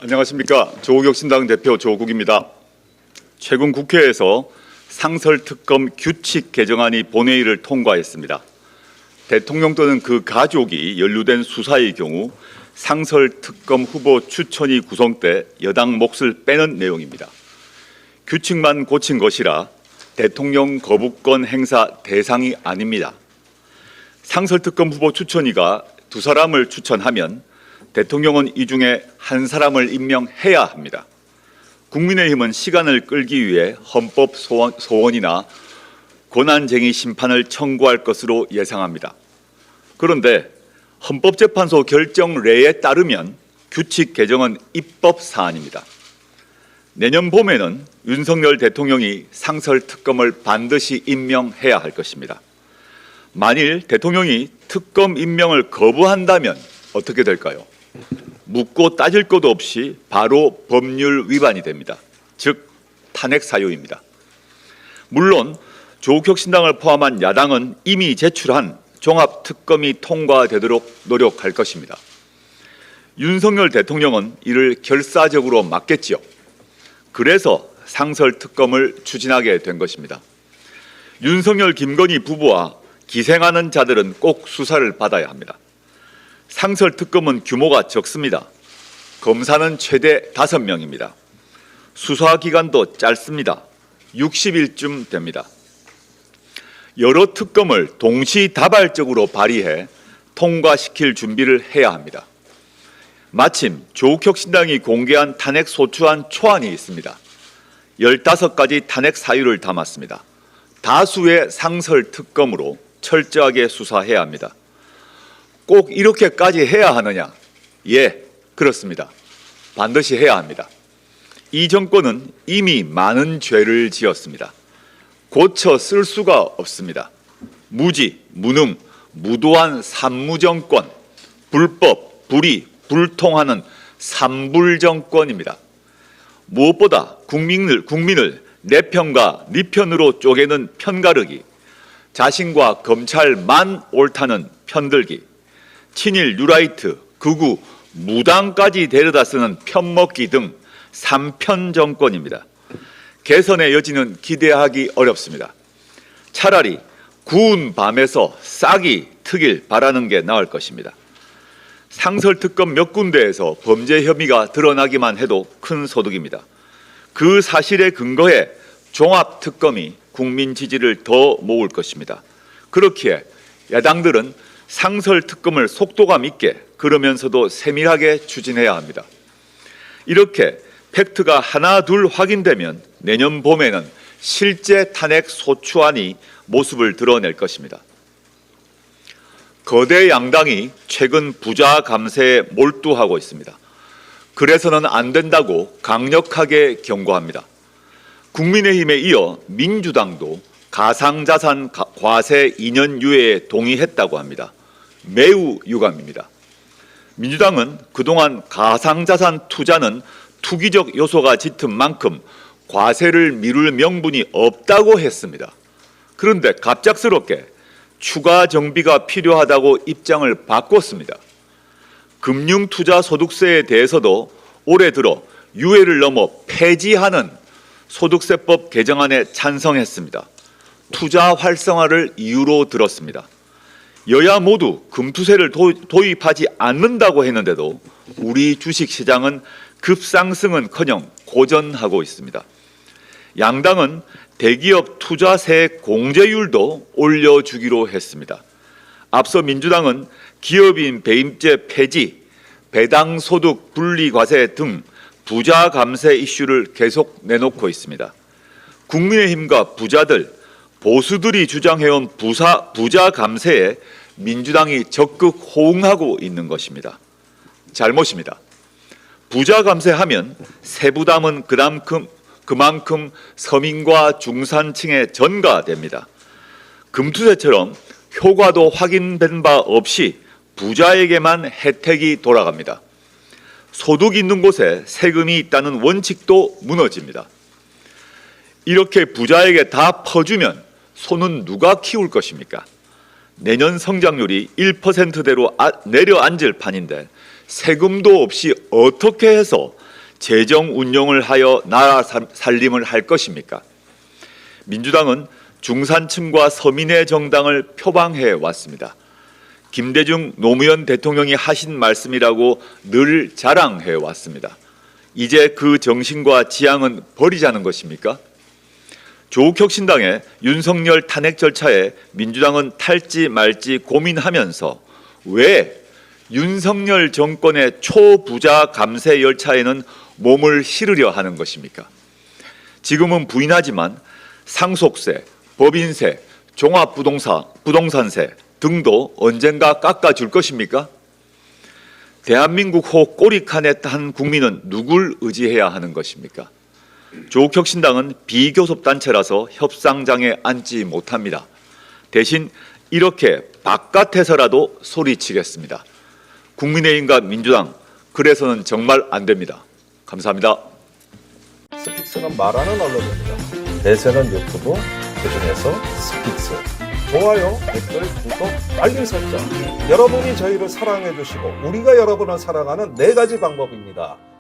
안녕하십니까. 조국혁신당 대표 조국입니다. 최근 국회에서 상설특검 규칙 개정안이 본회의를 통과했습니다. 대통령 또는 그 가족이 연루된 수사의 경우 상설특검 후보 추천이 구성돼 여당 몫을 빼는 내용입니다. 규칙만 고친 것이라 대통령 거부권 행사 대상이 아닙니다. 상설특검 후보 추천위가 두 사람을 추천하면 대통령은 이 중에 한 사람을 임명해야 합니다. 국민의힘은 시간을 끌기 위해 헌법 소원이나 권한쟁의 심판을 청구할 것으로 예상합니다. 그런데 헌법재판소 결정례에 따르면 규칙 개정은 입법 사안입니다. 내년 봄에는 윤석열 대통령이 상설특검을 반드시 임명해야 할 것입니다. 만일 대통령이 특검 임명을 거부한다면 어떻게 될까요? 묻고 따질 것도 없이 바로 법률 위반이 됩니다. 즉 탄핵 사유입니다. 물론 조국혁신당을 포함한 야당은 이미 제출한 종합특검이 통과되도록 노력할 것입니다. 윤석열 대통령은 이를 결사적으로 막겠지요. 그래서 상설특검을 추진하게 된 것입니다. 윤석열, 김건희 부부와 기생하는 자들은 꼭 수사를 받아야 합니다. 상설특검은 규모가 적습니다. 검사는 최대 5명입니다. 수사기간도 짧습니다. 60일쯤 됩니다. 여러 특검을 동시다발적으로 발의해 통과시킬 준비를 해야 합니다. 마침 조국혁신당이 공개한 탄핵 소추안 초안이 있습니다. 15가지 탄핵 사유를 담았습니다. 다수의 상설특검으로 철저하게 수사해야 합니다. 꼭 이렇게까지 해야 하느냐? 예, 그렇습니다. 반드시 해야 합니다. 이 정권은 이미 많은 죄를 지었습니다. 고쳐 쓸 수가 없습니다. 무지, 무능, 무도한 산무정권, 불법, 불의, 불통하는 산불정권입니다. 무엇보다 국민을 내 편과 네 편으로 쪼개는 편가르기, 자신과 검찰만 옳다는 편들기, 친일, 뉴라이트, 극우, 무당까지 데려다 쓰는 편먹기 등 삼편 정권입니다. 개선의 여지는 기대하기 어렵습니다. 차라리 구운 밤에서 싹이 트길 바라는 게 나을 것입니다. 상설특검 몇 군데에서 범죄 혐의가 드러나기만 해도 큰 소득입니다. 그 사실에 근거해 종합특검이 국민 지지를 더 모을 것입니다. 그렇기에 야당들은 상설특검을 속도감 있게 그러면서도 세밀하게 추진해야 합니다. 이렇게 팩트가 하나 둘 확인되면 내년 봄에는 실제 탄핵 소추안이 모습을 드러낼 것입니다. 거대 양당이 최근 부자 감세에 몰두하고 있습니다. 그래서는 안 된다고 강력하게 경고합니다. 국민의힘에 이어 민주당도 가상자산 과세 2년 유예에 동의했다고 합니다. 매우 유감입니다. 민주당은 그동안 가상자산 투자는 투기적 요소가 짙은 만큼 과세를 미룰 명분이 없다고 했습니다. 그런데 갑작스럽게 추가 정비가 필요하다고 입장을 바꿨습니다. 금융투자소득세에 대해서도 올해 들어 유예를 넘어 폐지하는 소득세법 개정안에 찬성했습니다. 투자 활성화를 이유로 들었습니다. 여야 모두 금투세를 도입하지 않는다고 했는데도 우리 주식시장은 급상승은커녕 고전하고 있습니다. 양당은 대기업 투자세 공제율도 올려주기로 했습니다. 앞서 민주당은 기업인 배임죄 폐지, 배당소득 분리과세 등 부자 감세 이슈를 계속 내놓고 있습니다. 국민의힘과 부자들, 보수들이 주장해온 부자 감세에 민주당이 적극 호응하고 있는 것입니다. 잘못입니다. 부자 감세하면 세부담은 그만큼 서민과 중산층에 전가됩니다. 금투세처럼 효과도 확인된 바 없이 부자에게만 혜택이 돌아갑니다. 소득 있는 곳에 세금이 있다는 원칙도 무너집니다. 이렇게 부자에게 다 퍼주면 소는 누가 키울 것입니까? 내년 성장률이 1%대로 내려앉을 판인데 세금도 없이 어떻게 해서 재정 운용을 하여 나라 살림을 할 것입니까? 민주당은 중산층과 서민의 정당을 표방해 왔습니다. 김대중 노무현 대통령이 하신 말씀이라고 늘 자랑해 왔습니다. 이제 그 정신과 지향은 버리자는 것입니까? 조국 혁신당의 윤석열 탄핵 절차에 민주당은 탈지 말지 고민하면서 왜 윤석열 정권의 초부자 감세 열차에는 몸을 실으려 하는 것입니까? 지금은 부인하지만 상속세, 법인세, 종합부동산세 등도 언젠가 깎아줄 것입니까? 대한민국 호 꼬리칸에 탄 국민은 누굴 의지해야 하는 것입니까? 조국 혁신당은 비교섭단체라서 협상장에 앉지 못합니다. 대신 이렇게 바깥에서라도 소리치겠습니다. 국민의힘과 민주당, 그래서는 정말 안 됩니다. 감사합니다. 스픽스가 말하는 언론입니다. 대세는 유튜브, 그중에서 스픽스. 좋아요, 댓글, 구독, 알림 설정. 여러분이 저희를 사랑해 주시고 우리가 여러분을 사랑하는 4가지 방법입니다.